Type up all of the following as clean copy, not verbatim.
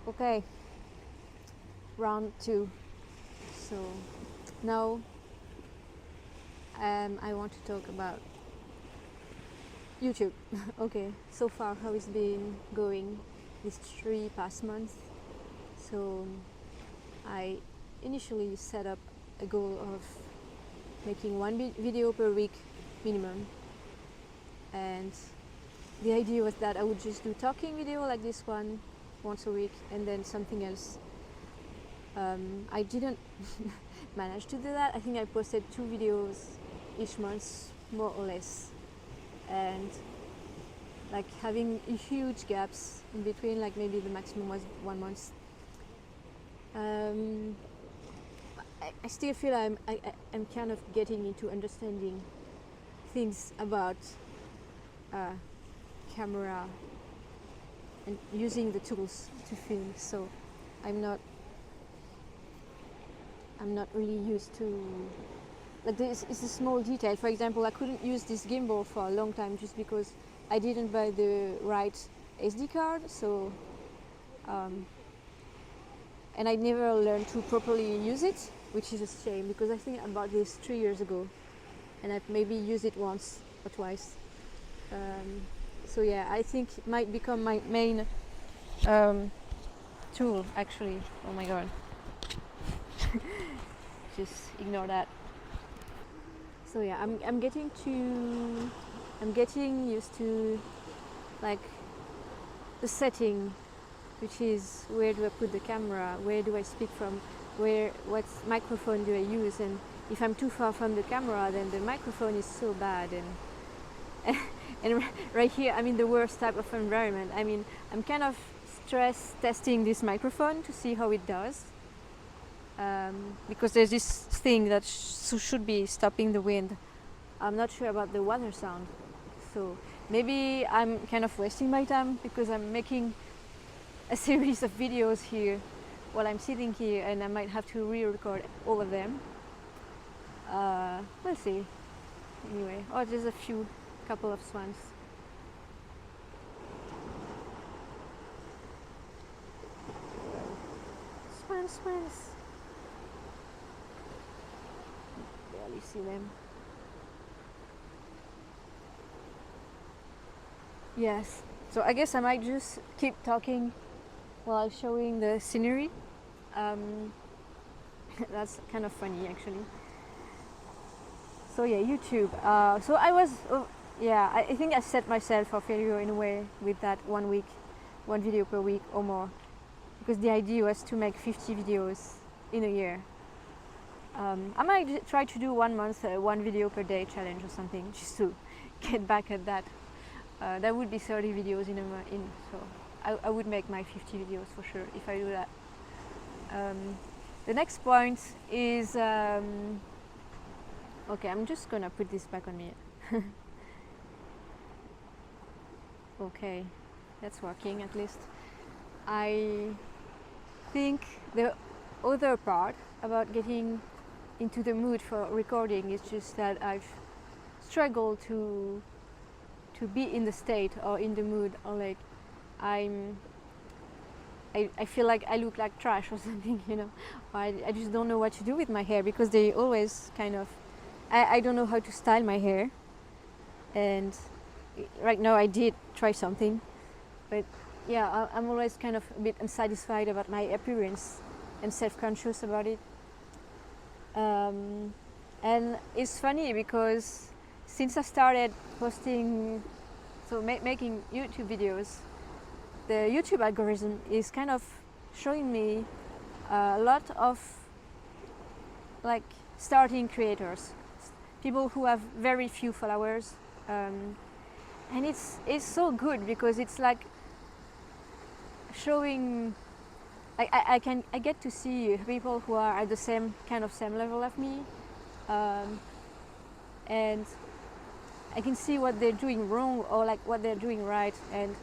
Okay, round 2. So now I want to talk about YouTube. Okay, so far how it's been going these 3 past months. So I initially set up a goal of making 1 video per week minimum, and the idea was that I would just do talking video like this one once a week and then something else. I didn't manage to do that. I think I posted 2 videos each month, more or less, and like having huge gaps in between, like maybe the maximum was 1 month. I still feel I'm kind of getting into understanding things about camera and using the tools to film. So I'm not really used to, like, this is a small detail. For example, I couldn't use this gimbal for a long time just because I didn't buy the right SD card. So and I never learned to properly use it, which is a shame because I think I bought this 3 years ago and I've maybe used it once or twice. So yeah, I think it might become my main tool actually. Oh my god. Just ignore that. So yeah, I'm getting used to like the setting, which is where do I put the camera, where do I speak from, what microphone do I use, and if I'm too far from the camera then the microphone is so bad, and right here I'm in the worst type of environment. I mean, I'm kind of stress testing this microphone to see how it does, because there's this thing that should be stopping the wind. I'm not sure about the water sound, so maybe I'm kind of wasting my time because I'm making a series of videos here while I'm sitting here, and I might have to re-record all of them. We'll see. Anyway, there's a couple of swans. Swans. Barely see them. Yes. So I guess I might just keep talking while showing the scenery. That's kind of funny actually. So yeah, YouTube. So I was, I think I set myself for failure in a way with that 1 week, 1 video per week or more, because the idea was to make 50 videos in a year. I might try to do 1 month, 1 video per day challenge or something, just to get back at that. That would be 30 videos so I would make my 50 videos for sure if I do that. The next point is, okay, I'm just gonna put this back on me. Okay, that's working at least. I think the other part about getting into the mood for recording is just that I've struggled to be in the state or in the mood, or like I feel like I look like trash or something, you know. I just don't know what to do with my hair because they always kind of, I don't know how to style my hair, and right now I did try something, but yeah, I'm always kind of a bit unsatisfied about my appearance and self-conscious about it. And it's funny because since I started posting, so making YouTube videos, the YouTube algorithm is kind of showing me a lot of like starting creators, people who have very few followers, and it's so good because it's like showing, I get to see people who are at the same level of me, and I can see what they're doing wrong or like what they're doing right, and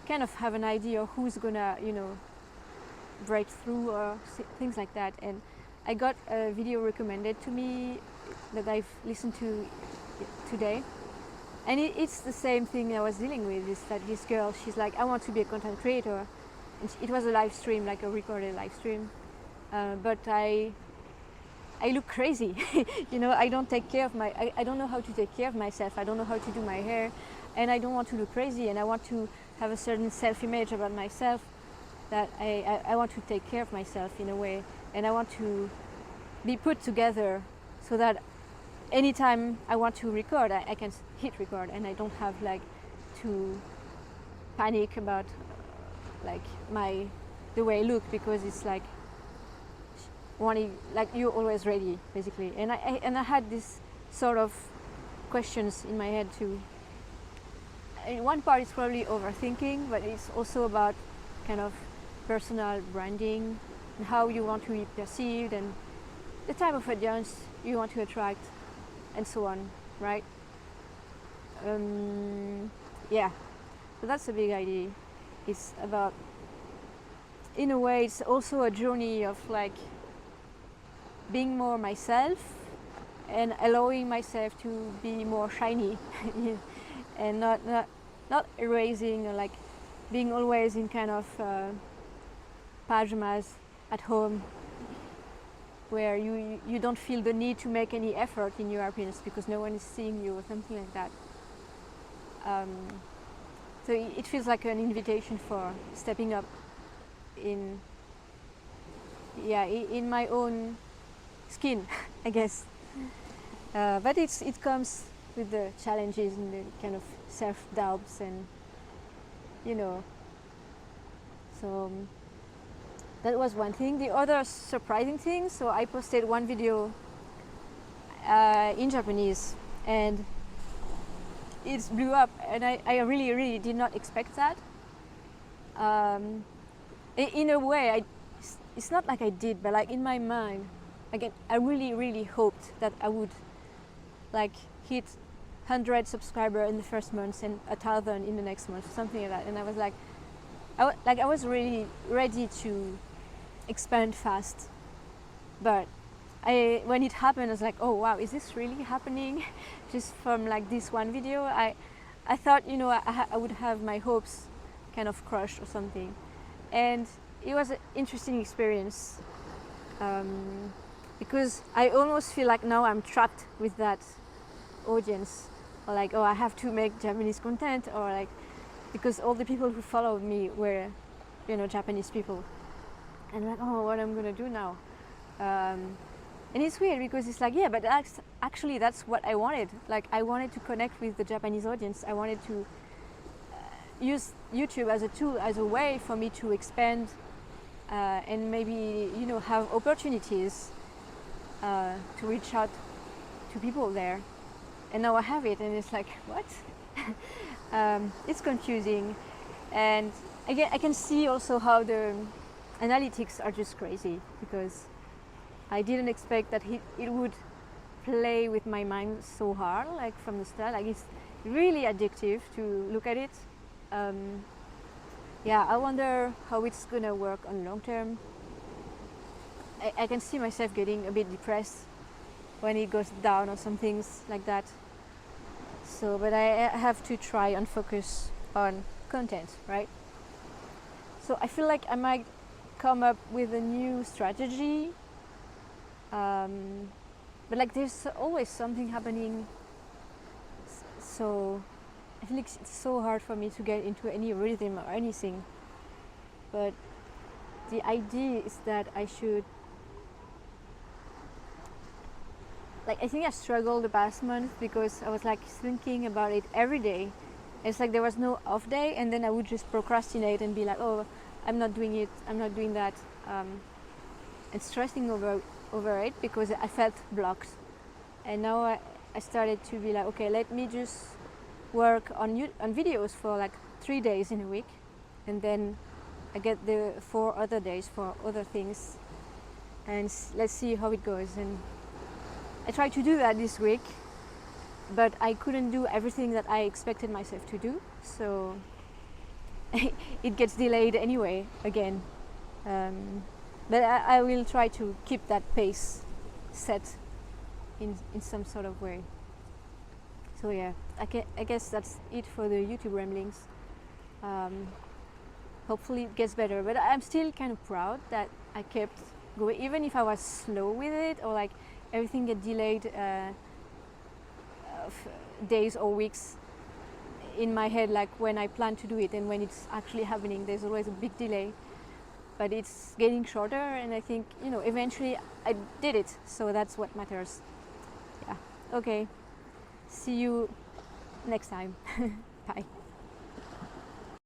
kind of have an idea of who's gonna, you know, break through or things like that. And I got a video recommended to me that I've listened to today, and it's the same thing I was dealing with. Is that this girl, she's like, I want to be a content creator, it was a live stream, like a recorded live stream, but I look crazy. You know, I don't take care of I don't know how to take care of myself. I don't know how to do my hair, and I don't want to look crazy, and I want to have a certain self-image about myself, that I want to take care of myself in a way, and I want to be put together so that anytime I want to record, I can hit record, and I don't have like to panic about like the way I look, because it's like wanting, like, you're always ready basically. And I had this sort of questions in my head too. And one part is probably overthinking, but it's also about kind of personal branding and how you want to be perceived and the type of audience you want to attract and so on, right? Yeah, so that's a big idea. It's about, in a way, it's also a journey of like being more myself and allowing myself to be more shiny and not erasing, or like being always in kind of pajamas at home, where you don't feel the need to make any effort in your appearance because no one is seeing you or something like that. So it feels like an invitation for stepping up in my own skin, I guess. But it comes with the challenges and the kind of self-doubts, and you know. So that was one thing. The other surprising thing, so I posted one video in Japanese, and it blew up, and I really did not expect that. In a way, it's not like I did, but like in my mind, again, I really hoped that I would like hit 100 subscribers in the first month and 1,000 in the next month, something like that. And I was like, I was really ready to expand fast, but when it happened, I was like, oh wow, is this really happening? Just from like this one video, I thought, you know, I would have my hopes kind of crushed or something, and it was an interesting experience, because I almost feel like now I'm trapped with that audience, or like, oh, I have to make Japanese content, or like, because all the people who followed me were, you know, Japanese people, and like, oh, what I'm gonna do now? And it's weird because it's like, yeah, but actually that's what I wanted. Like, I wanted to connect with the Japanese audience. I wanted to use YouTube as a tool, as a way for me to expand and maybe, you know, have opportunities to reach out to people there. And now I have it, and it's like, what? It's confusing. And again, I can see also how the analytics are just crazy, because I didn't expect that it would play with my mind so hard, like from the start. Like, it's really addictive to look at it. Yeah, I wonder how it's gonna work on long term. I can see myself getting a bit depressed when it goes down or some things like that. So, but I have to try and focus on content, right? So I feel like I might come up with a new strategy. But like, there's always something happening, so I feel like it's so hard for me to get into any rhythm or anything. But the idea is that I should, like, I think I struggled the past month because I was like thinking about it every day. It's like there was no off day, and then I would just procrastinate and be like, oh, I'm not doing it, I'm not doing that, and stressing over it because I felt blocked. And now I started to be like, okay, let me just work on videos for like 3 days in a week, and then I get the 4 other days for other things, and let's see how it goes. And I tried to do that this week, but I couldn't do everything that I expected myself to do, so it gets delayed anyway again. But I will try to keep that pace set in some sort of way. So yeah, I guess that's it for the YouTube ramblings. hopefully it gets better. But I'm still kind of proud that I kept going, even if I was slow with it, or like everything get delayed days or weeks in my head, like when I plan to do it and when it's actually happening. There's always a big delay, but it's getting shorter, and I think, you know, eventually I did it, so that's what matters. Yeah. Okay. See you next time. Bye.